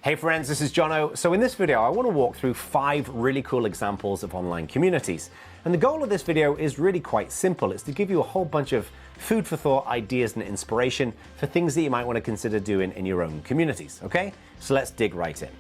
Hey friends, this is Jono. So in this video, I want to walk through 5 really cool examples of online communities. And the goal of this video is really quite simple. It's to give you a whole bunch of food for thought, ideas and inspiration for things that you might want to consider doing in your own communities, okay? So let's dig right in.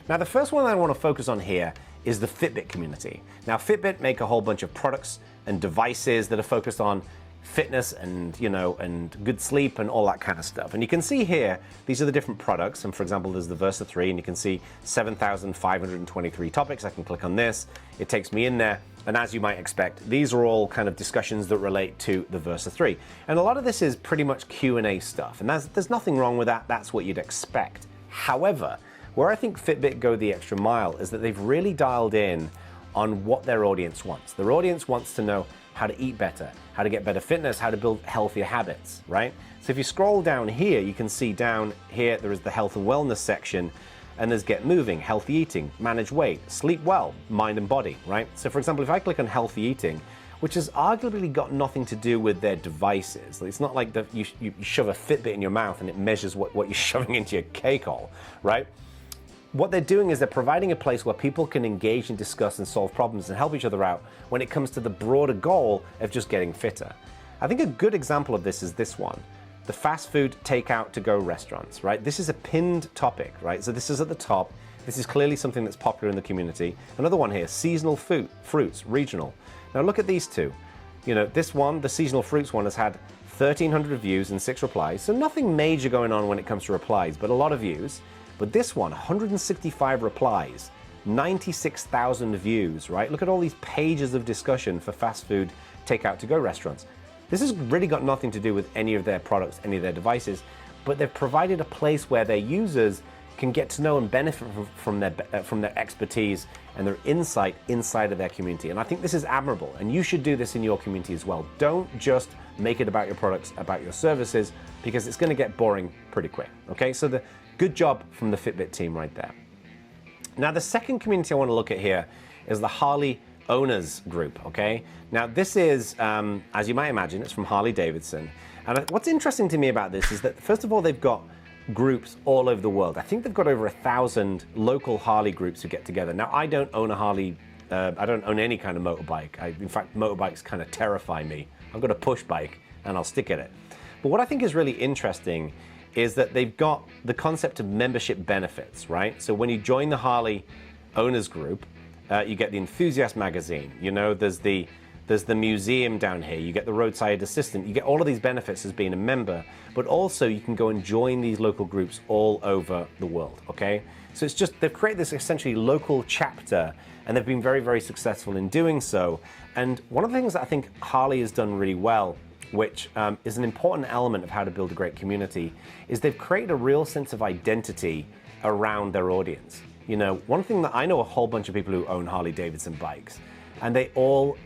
Now the first one I want to focus on here is the Fitbit community. Now Fitbit make a whole bunch of products and devices that are focused on fitness and and good sleep and all that kind of stuff. And you can see here these are the different products, and for example there's the Versa 3 and you can see 7,523 topics. I can click on this, it takes me in there, and as you might expect these are all kind of discussions that relate to the Versa 3, and a lot of this is pretty much Q&A stuff, and there's nothing wrong with that. That's what you'd expect. However, where I think Fitbit go the extra mile is that they've really dialed in on what their audience wants. Their audience wants to know how to eat better, how to get better fitness, how to build healthier habits, right? So if you scroll down here, you can see down here there is the health and wellness section, and there's get moving, healthy eating, manage weight, sleep well, mind and body, right? So for example, if I click on healthy eating, which has arguably got nothing to do with their devices. It's not like you shove a Fitbit in your mouth and it measures what you're shoving into your cake hole, right? What they're doing is they're providing a place where people can engage and discuss and solve problems and help each other out when it comes to the broader goal of just getting fitter. I think a good example of this is this one, the fast food takeout to go restaurants, right? This is a pinned topic, right? So this is at the top. This is clearly something that's popular in the community. Another one here, seasonal fruits, regional. Now look at these two. This one, the seasonal fruits one, has had 1,300 views and 6 replies. So nothing major going on when it comes to replies, but a lot of views. But this one, 165 replies, 96,000 views, right? Look at all these pages of discussion for fast food takeout to go restaurants. This has really got nothing to do with any of their products, any of their devices, but they've provided a place where their users can get to know and benefit from their expertise and their insight inside of their community. And I think this is admirable, and you should do this in your community as well. Don't just make it about your products, about your services, because it's going to get boring pretty quick, okay? So good job from the Fitbit team right there. Now the second community I want to look at here is the Harley Owners Group, okay? Now this is, as you might imagine, it's from Harley Davidson. And what's interesting to me about this is that, first of all, they've got groups all over the world. I think they've got over 1,000 local Harley groups who get together. Now I don't own a Harley, I don't own any kind of motorbike. In fact, motorbikes kind of terrify me. I've got a push bike and I'll stick at it. But what I think is really interesting is that they've got the concept of membership benefits, right? So when you join the Harley Owners Group, you get the Enthusiast magazine, there's the museum down here, you get the roadside assistant, you get all of these benefits as being a member, but also you can go and join these local groups all over the world, okay? So it's just, they've created this essentially local chapter, and they've been very, very successful in doing so. And one of the things that I think Harley has done really well, which is an important element of how to build a great community, is they've created a real sense of identity around their audience. One thing that I know a whole bunch of people who own Harley Davidson bikes, and they're all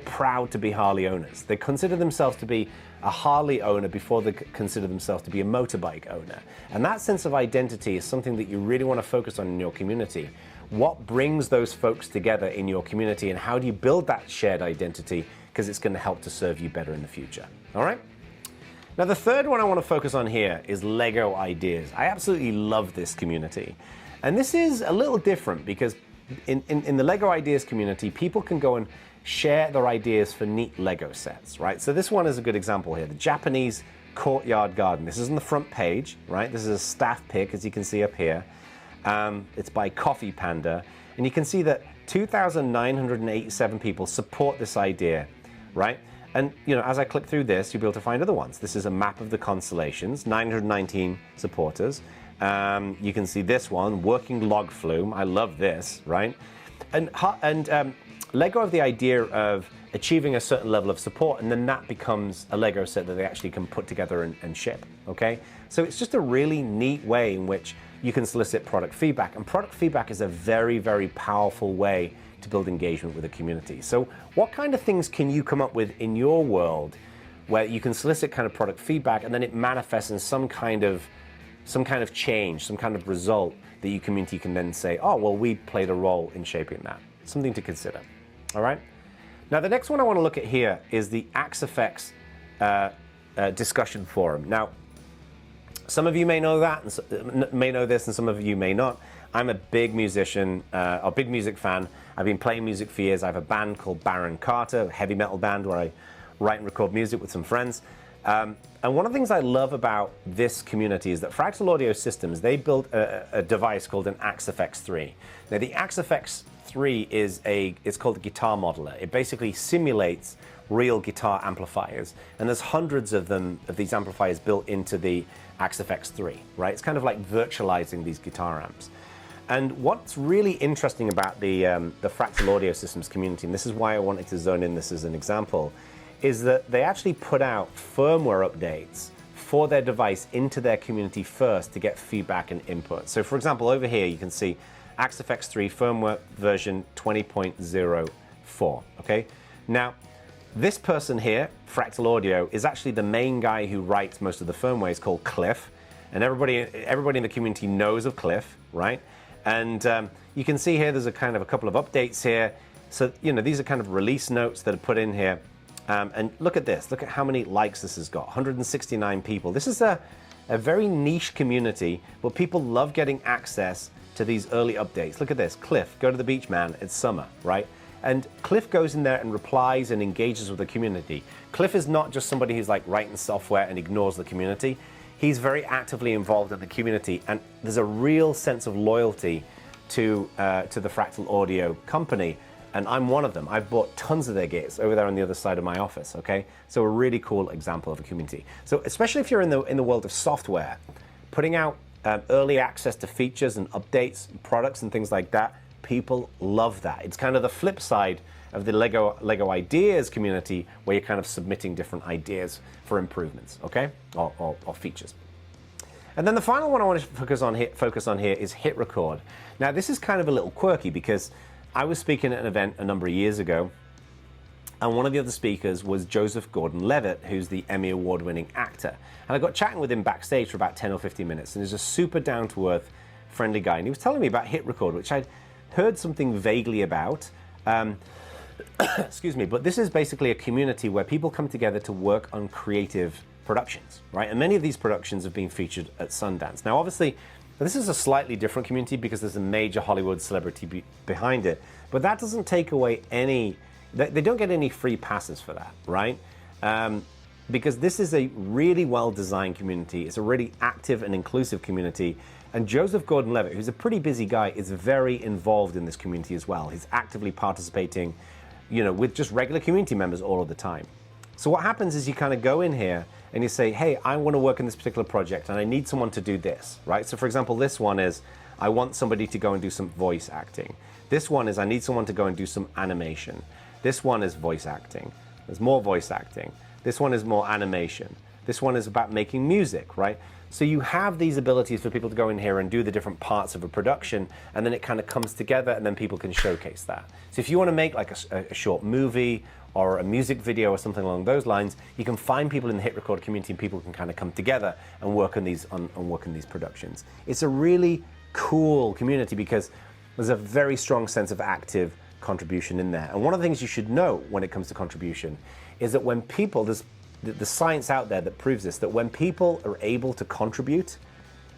proud to be Harley owners. They consider themselves to be a Harley owner before they consider themselves to be a motorbike owner. And that sense of identity is something that you really want to focus on in your community. What brings those folks together in your community, and how do you build that shared identity? Because it's going to help to serve you better in the future. All right? Now the third one I want to focus on here is Lego Ideas. I absolutely love this community. And this is a little different because in the Lego Ideas community, people can go and share their ideas for neat Lego sets, right? So this one is a good example here, the Japanese courtyard garden. This is on the front page, right? This is a staff pick, as you can see up here. It's by Coffee Panda, and you can see that 2,987 people support this idea, right? And as I click through this, you'll be able to find other ones. This is a map of the constellations, 919 supporters. You can see this one, working log flume. I love this, right? And Lego have the idea of achieving a certain level of support, and then that becomes a Lego set that they actually can put together and ship, okay? So it's just a really neat way in which you can solicit product feedback, and product feedback is a very, very powerful way to build engagement with a community. So what kind of things can you come up with in your world where you can solicit kind of product feedback and then it manifests in some kind of change, some kind of result that your community can then say, oh, well, we played a role in shaping that. Something to consider, all right? Now, the next one I want to look at here is the AxeFX discussion forum. Now, Some of you may know that, and may know this, and some of you may not. I'm a big musician, a big music fan. I've been playing music for years. I have a band called Baron Carter, a heavy metal band where I write and record music with some friends. And one of the things I love about this community is that Fractal Audio Systems, they built a device called an AxeFX 3. Now, the AxeFX 3 it's called a guitar modeler. It basically simulates real guitar amplifiers, and there's hundreds of these amplifiers built into the AxeFX 3, right? It's kind of like virtualizing these guitar amps. And what's really interesting about the Fractal Audio Systems community, and this is why I wanted to zone in this as an example, is that they actually put out firmware updates for their device into their community first to get feedback and input. So for example, over here you can see AxeFX 3 firmware version 20.04, okay? Now, this person here, Fractal Audio, is actually the main guy who writes most of the firmware. He's called Cliff, and everybody in the community knows of Cliff, right? And you can see here there's a couple of updates here. So, you know, these are kind of release notes that are put in here. And look at this. Look at how many likes this has got. 169 people. This is a very niche community, but people love getting access to these early updates. Look at this. Cliff, go to the beach, man. It's summer, right? And Cliff goes in there and replies and engages with the community. Cliff is not just somebody who's like writing software and ignores the community. He's very actively involved in the community, and there's a real sense of loyalty to the Fractal Audio company. And I'm one of them. I've bought tons of their gears over there on the other side of my office, okay? So a really cool example of a community. So especially if you're in the world of software, putting out early access to features and updates and products and things like that, people love that. It's kind of the flip side of the Lego Ideas community, where you're kind of submitting different ideas for improvements, okay? Or features. And then the final one I want to focus on here is HITRECORD. Now this is kind of a little quirky because I was speaking at an event a number of years ago, and one of the other speakers was Joseph Gordon-Levitt, who's the Emmy Award-winning actor. And I got chatting with him backstage for about 10 or 15 minutes, and he's a super down-to-earth, friendly guy. And he was telling me about HITRECORD, which I'd heard something vaguely about. Excuse me, but this is basically a community where people come together to work on creative productions, right? And many of these productions have been featured at Sundance. Now, obviously, this is a slightly different community because there's a major Hollywood celebrity behind it, but that doesn't take away they don't get any free passes for that, right? Because this is a really well-designed community. It's a really active and inclusive community. And Joseph Gordon-Levitt, who's a pretty busy guy, is very involved in this community as well. He's actively participating, you know, with just regular community members all of the time. So what happens is you kind of go in here and you say, hey, I want to work in this particular project and I need someone to do this, right? So for example, this one is, I want somebody to go and do some voice acting. This one is, I need someone to go and do some animation. This one is voice acting. There's more voice acting. This one is more animation. This one is about making music, right? So you have these abilities for people to go in here and do the different parts of a production, and then it kind of comes together and then people can showcase that. So if you want to make like a short movie or a music video or something along those lines, you can find people in the HITRECORD community and people can kind of come together and work on these productions. It's a really cool community because there's a very strong sense of active contribution in there. And one of the things you should know when it comes to contribution is that when people, there's the science out there that proves this, that when people are able to contribute,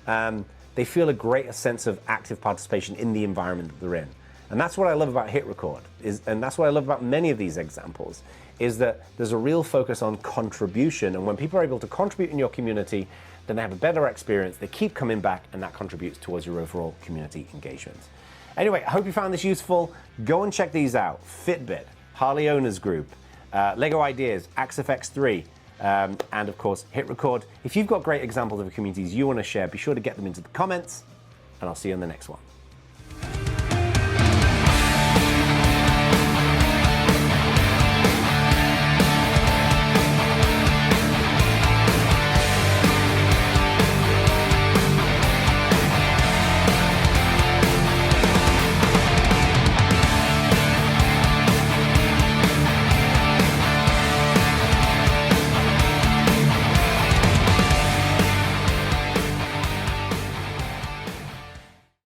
they feel a greater sense of active participation in the environment that they're in. And that's what I love about HITRECORD, and that's what I love about many of these examples, is that there's a real focus on contribution. And when people are able to contribute in your community, then they have a better experience, they keep coming back, and that contributes towards your overall community engagement. Anyway, I hope you found this useful. Go and check these out. Fitbit, Harley Owners Group, Lego Ideas, AxeFX 3, and of course, HITRECORD. If you've got great examples of communities you want to share, be sure to get them into the comments, and I'll see you on the next one.